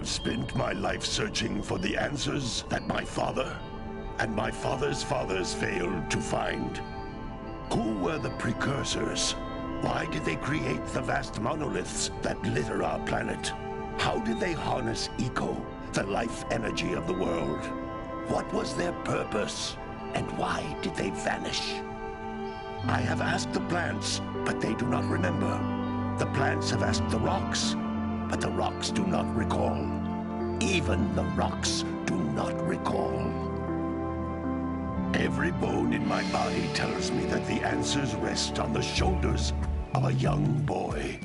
have spent my life searching for the answers that my father and my father's fathers failed to find. Who were the precursors? Why did they create the vast monoliths that litter our planet? How did they harness eco, the life energy of the world? What was their purpose? And why did they vanish? I have asked the plants, but they do not remember. The plants have asked the rocks, but the rocks do not recall. Even the rocks do not recall. Every bone in my body tells me that the answers rest on the shoulders of a young boy.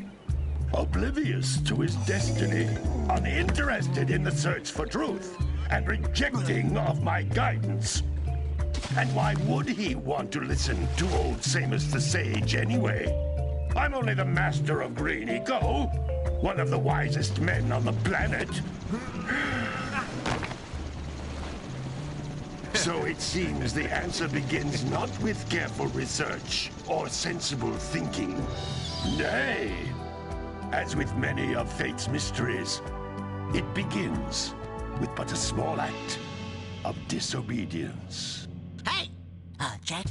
Oblivious to his destiny, uninterested in the search for truth, and rejecting of my guidance. And why would he want to listen to old Samus the Sage anyway? I'm only the master of green eco, one of the wisest men on the planet. So it seems the answer begins not with careful research or sensible thinking. Nay, as with many of fate's mysteries, it begins with but a small act of disobedience. Hey! Jack,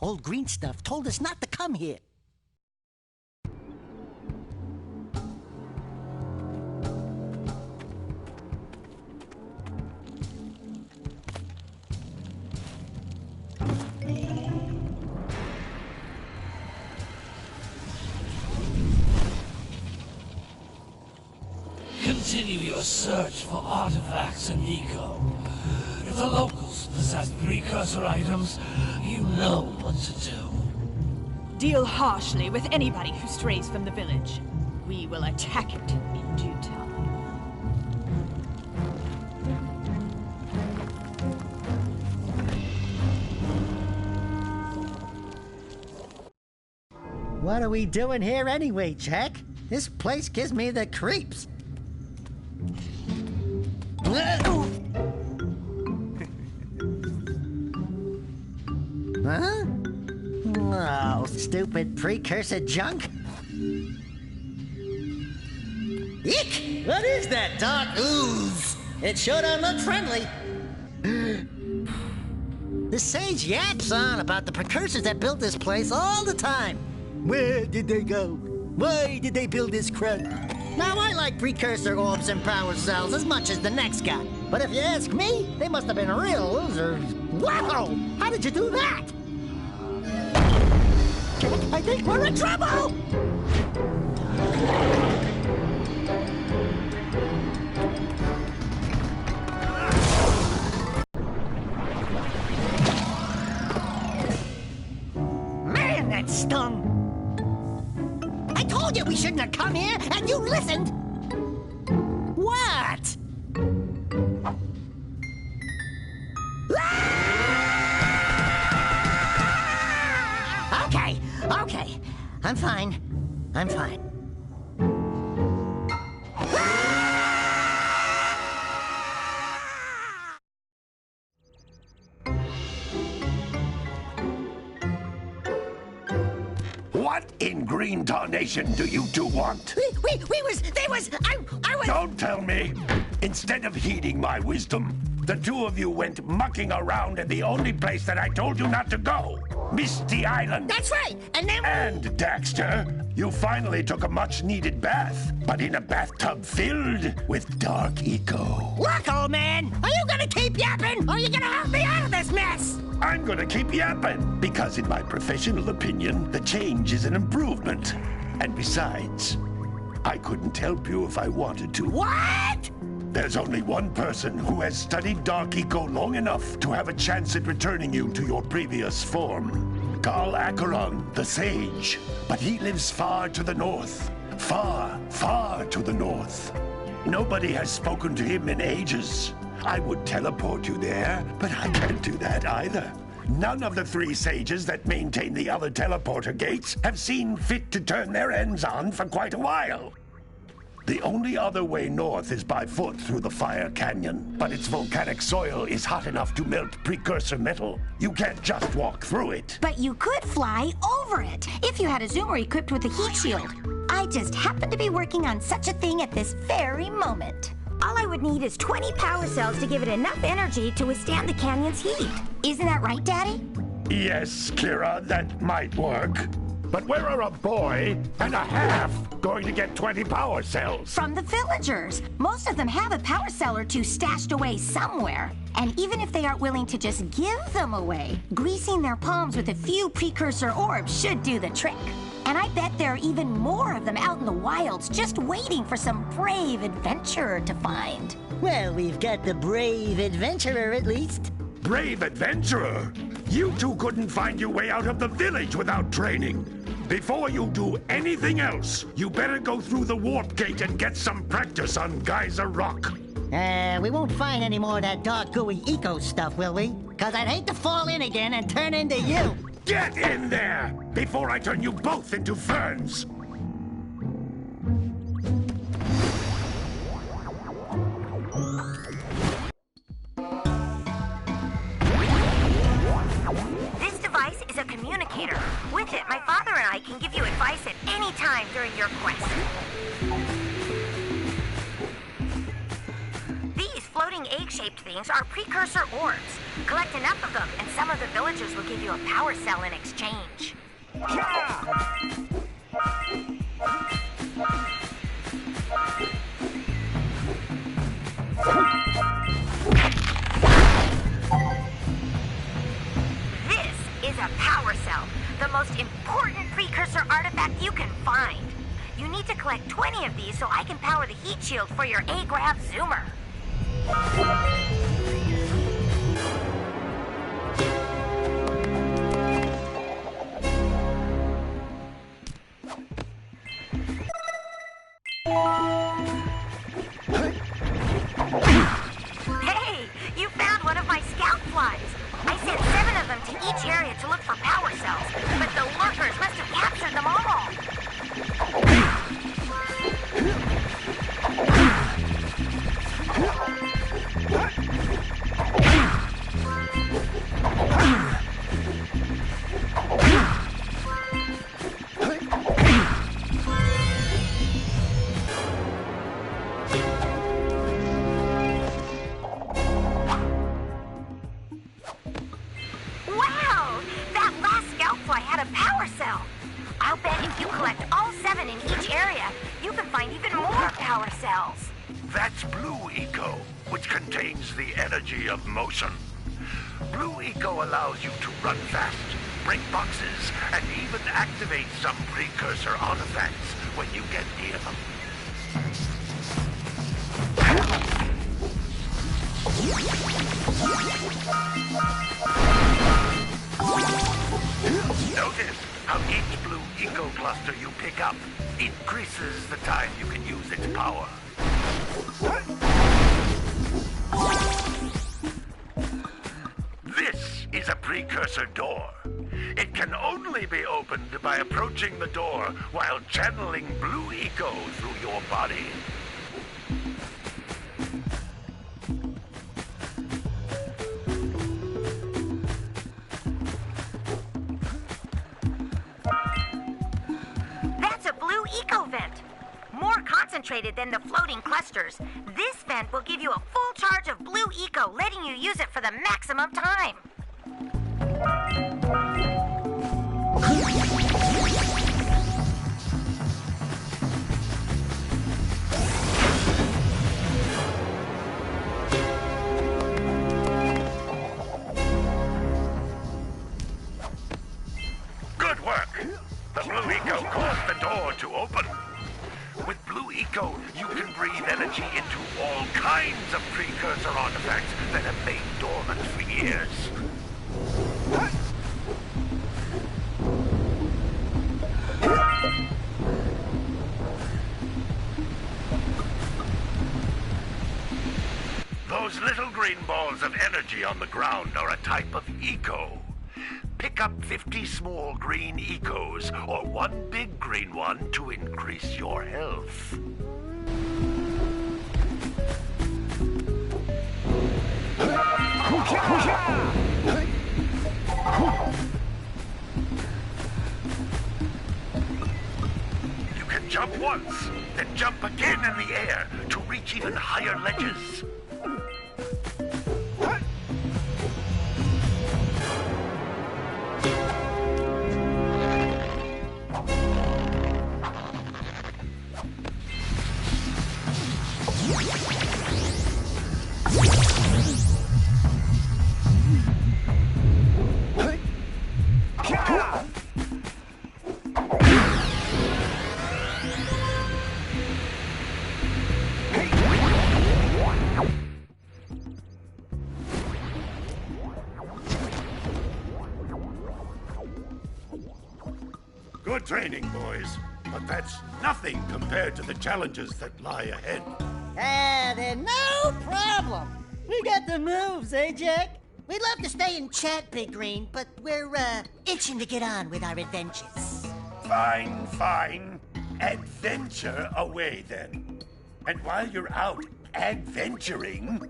old green stuff told us not to come here. Continue your search for artifacts and eco. If the locals possess precursor items, you know what to do. Deal harshly with anybody who strays from the village. We will attack it in due time. What are we doing here anyway, Jack? This place gives me the creeps. Huh? Oh, stupid precursor junk. Eek! What is that dark ooze? It sure don't look friendly. The sage yaps on about the precursors that built this place all the time. Where did they go? Why did they build this crap? Now, I like precursor orbs and power cells as much as the next guy. But if you ask me, they must have been real losers. Wow! How did you do that? I think we're in trouble! Man, that stung! I told you we shouldn't have come here, and you listened! What? Okay. I'm fine. What in green tarnation do you two want? I was... Don't tell me! Instead of heeding my wisdom, the two of you went mucking around in the only place that I told you not to go. Misty Island. That's right, and then... And, Daxter, you finally took a much-needed bath, but in a bathtub filled with dark eco. Look, old man, are you gonna keep yapping, or are you gonna help me out of this mess? I'm gonna keep yapping, because in my professional opinion, the change is an improvement. And besides, I couldn't help you if I wanted to. What? There's only one person who has studied Dark Eco long enough to have a chance at returning you to your previous form. Carl Acheron, the Sage. But he lives far to the north. Far, far to the north. Nobody has spoken to him in ages. I would teleport you there, but I can't do that either. None of the three sages that maintain the other teleporter gates have seen fit to turn their ends on for quite a while. The only other way north is by foot through the Fire Canyon, but its volcanic soil is hot enough to melt precursor metal. You can't just walk through it. But you could fly over it, if you had a zoomer equipped with a heat shield. I just happen to be working on such a thing at this very moment. All I would need is 20 power cells to give it enough energy to withstand the canyon's heat. Isn't that right, Daddy? Yes, Kira, that might work. But where are a boy and a half going to get 20 power cells? From the villagers. Most of them have a power cell or two stashed away somewhere. And even if they aren't willing to just give them away, greasing their palms with a few precursor orbs should do the trick. And I bet there are even more of them out in the wilds just waiting for some brave adventurer to find. Well, we've got the brave adventurer at least. Brave adventurer? You two couldn't find your way out of the village without training. Before you do anything else, you better go through the warp gate and get some practice on Geyser Rock. We won't find any more of that dark gooey eco stuff, will we? 'Cause I'd hate to fall in again and turn into you. Get in there before I turn you both into ferns. This device is a communicator. With it, my father and I can give you advice at any time during your quest. These floating egg-shaped things are precursor orbs. Collect enough of them, and some of the villagers will give you a power cell in exchange. This is a power cell, the most important precursor artifact you can find. You need to collect 20 of these so I can power the heat shield for your A-Grav zoomer. Hey, you found one of my scout flies. I sent 7 of them to each area to look for power cells, but the lurkers must have captured them all. Wow! That last scout fly had a power cell. I'll bet if you collect all 7 in each area, you can find even more power cells. That's Blue Eco, which contains the energy of motion. Blue Eco allows you to run fast, break boxes, and even activate some precursor artifacts when you get near them. Notice how each Blue Eco cluster you pick up increases the time you can use its power. This is a precursor door. It can only be opened by approaching the door while channeling Blue Eco through your body. That's a Blue Eco vent. More concentrated than the floating clusters. This vent will give you a full charge of Blue Eco, letting you use it for the maximum time. Good work! The Blue Eco caused the door to open. With Blue Eco, you can breathe energy into all kinds of precursor artifacts that have lain dormant for years. Those little green balls of energy on the ground are a type of eco. Pick up 50 small green ecos or one big green one to increase your health. You can jump once, then jump again in the air to reach even higher ledges. Good training, boys, but that's nothing compared to the challenges that lie ahead. Then no problem. We got the moves, eh, Jack? We'd love to stay and chat, Big Green, but we're, itching to get on with our adventures. Fine, fine. Adventure away, then. And while you're out adventuring,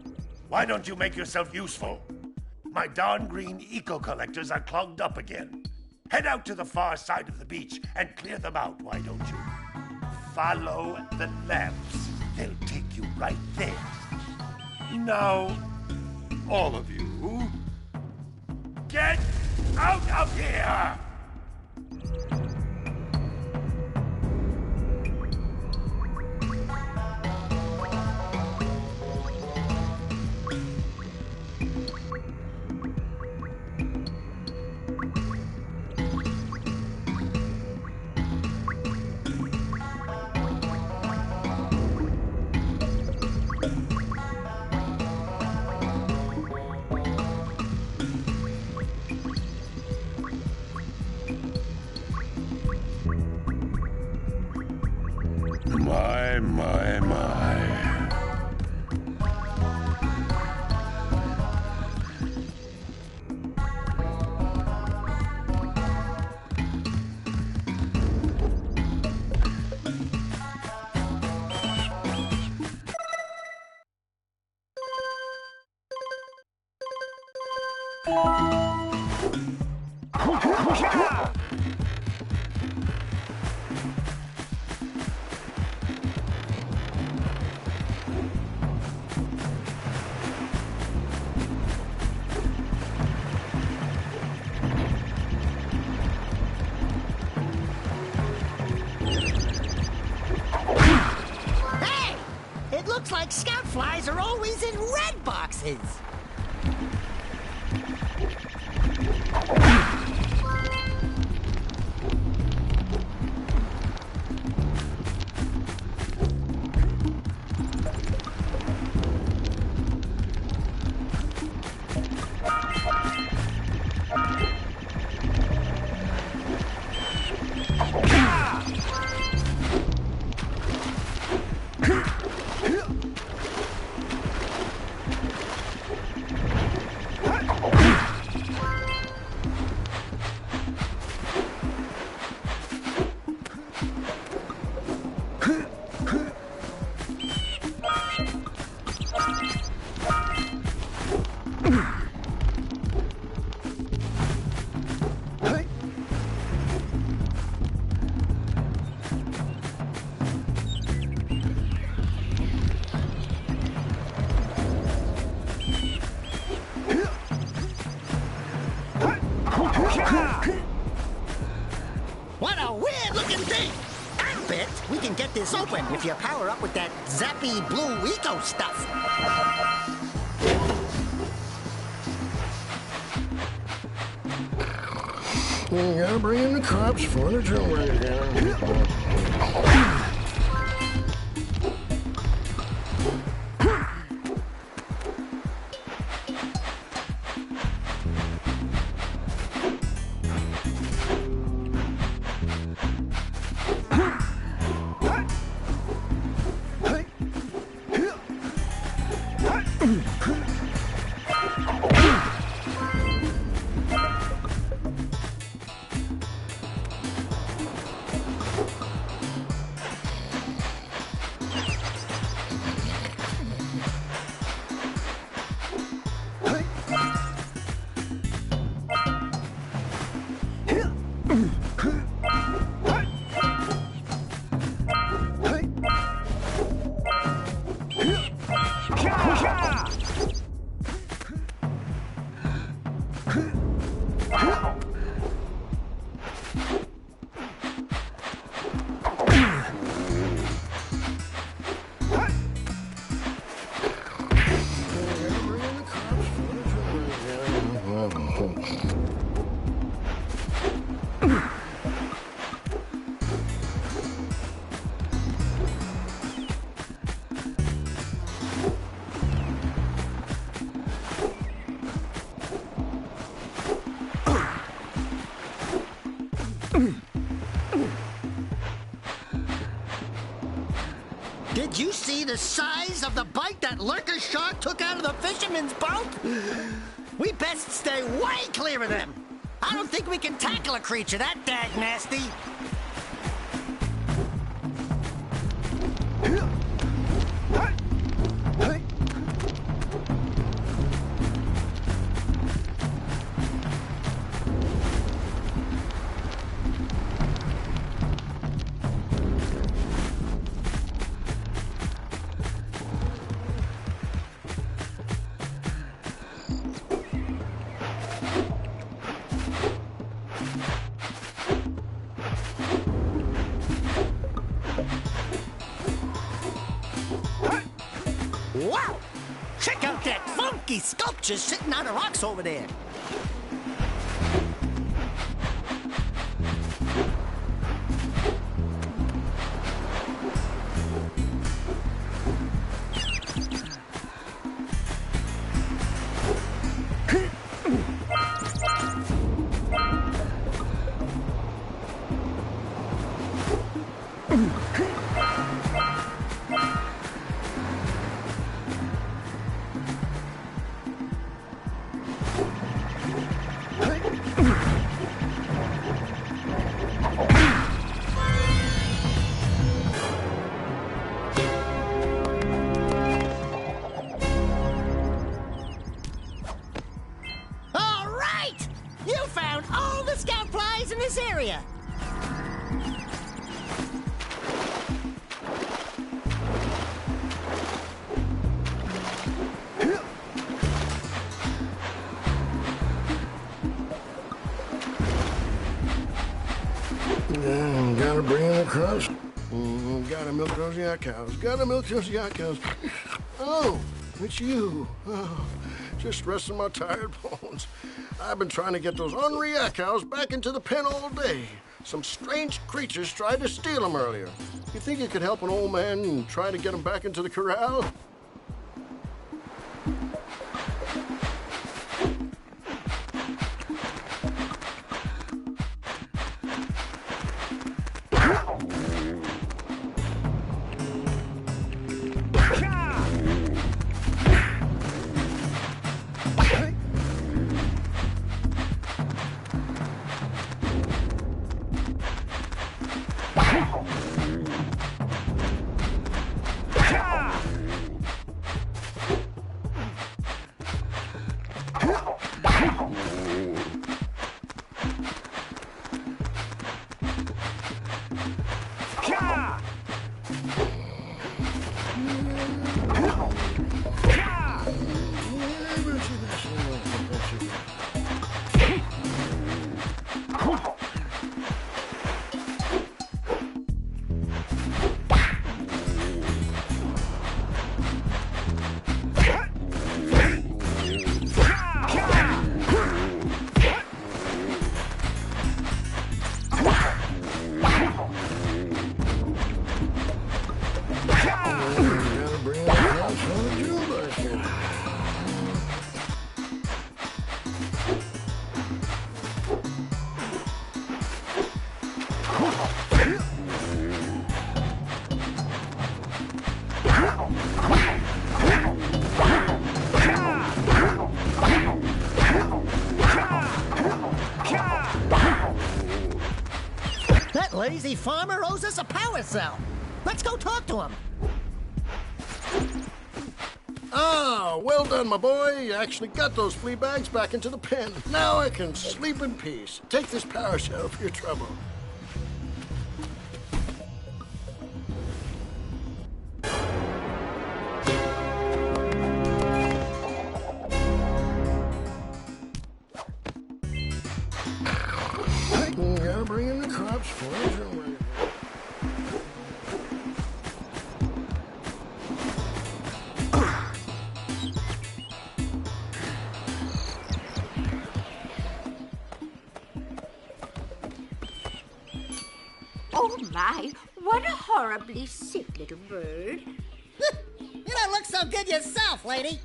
why don't you make yourself useful? My darn green eco-collectors are clogged up again. Head out to the far side of the beach and clear them out, why don't you? Follow the lamps. They'll take you right there. Now, all of you, get out of here! My. Looks like scout flies are always in red boxes. What a weird-looking thing! I bet we can get this open if you power up with that zappy blue eco stuff. You gotta bring in the cops for the jailbreak again. Did you see the size of the bite that lurker shark took out of the fisherman's boat? We best stay way clear of them. I don't think we can tackle a creature that dag nasty. Wow! Check out that funky sculpture sitting on the rocks over there. In this area. Gotta bring in the crops. Gotta milk those yak cows. Gotta milk those yak cows. Oh, it's you. Oh, just resting my tired bones. I've been trying to get those ornery yak cows back into the pen all day. Some strange creatures tried to steal them earlier. You think you could help an old man and try to get them back into the corral? Lazy farmer owes us a power cell. Let's go talk to him. Ah, well done, my boy. You actually got those flea bags back into the pen. Now I can sleep in peace. Take this power cell for your trouble. I'll bring in the crops for it. Oh my, what a horribly sick little bird. You don't look so good yourself, lady.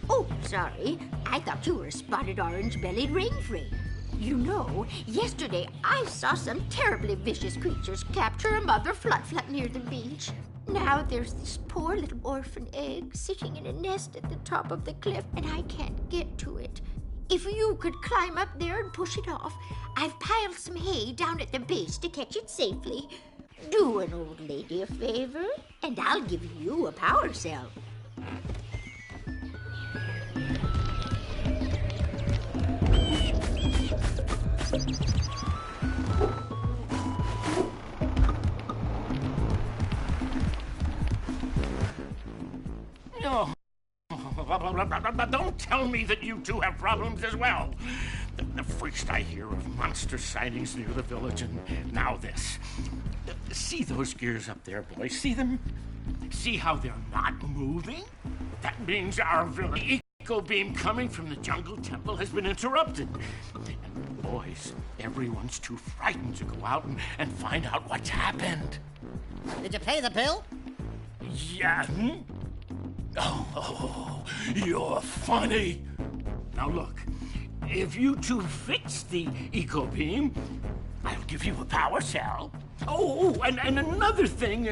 Oh, sorry. I thought you were a spotted orange-bellied rainfrey. You know, yesterday I saw some terribly vicious creatures capture a mother flut-flut near the beach. Now there's this poor little orphan egg sitting in a nest at the top of the cliff, and I can't get to it. If you could climb up there and push it off, I've piled some hay down at the base to catch it safely. Do an old lady a favor, and I'll give you a power cell. No. Don't tell me that you two have problems as well. First I hear of monster sightings near the village, and now this. See those gears up there, boys? See them? See how they're not moving? That means our village eco beam coming from the jungle temple has been interrupted. And boys, everyone's too frightened to go out and find out what's happened. Did you pay the bill? Yeah. Oh, you're funny. Now look, if you two fix the eco beam, I'll give you a power cell. Oh, and another thing,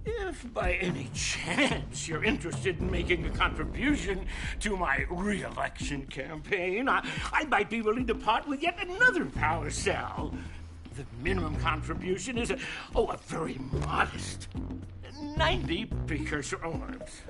if by any chance you're interested in making a contribution to my re-election campaign, I might be willing to part with yet another power cell. The minimum contribution is a very modest 90 precursor orbs.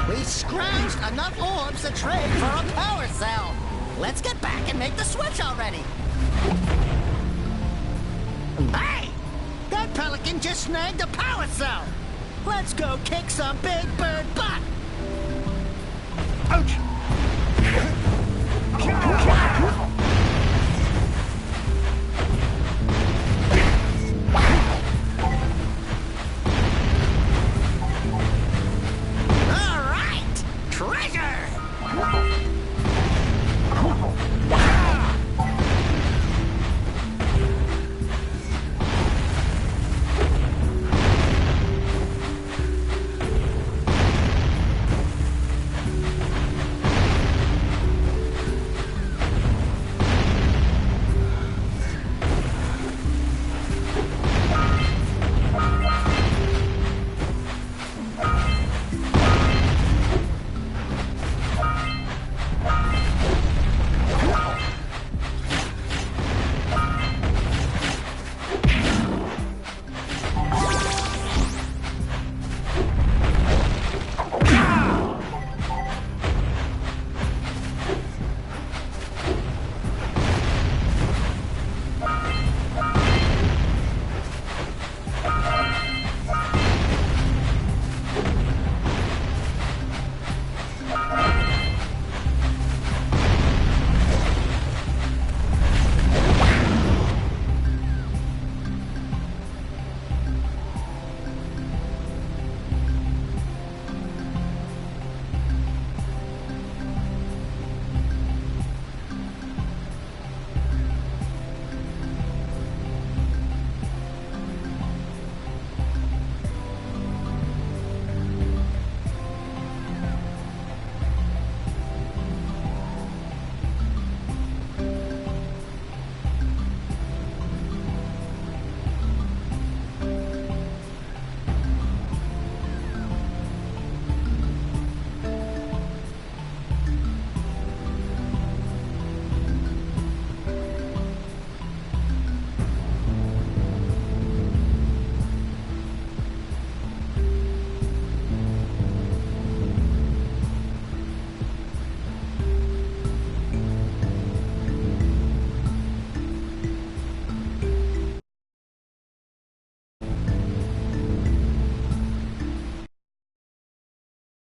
We scrounged enough orbs to trade for a power cell. Let's get back and make the switch already. Hey! That pelican just snagged a power cell. Let's go kick some big bird butt. Ouch!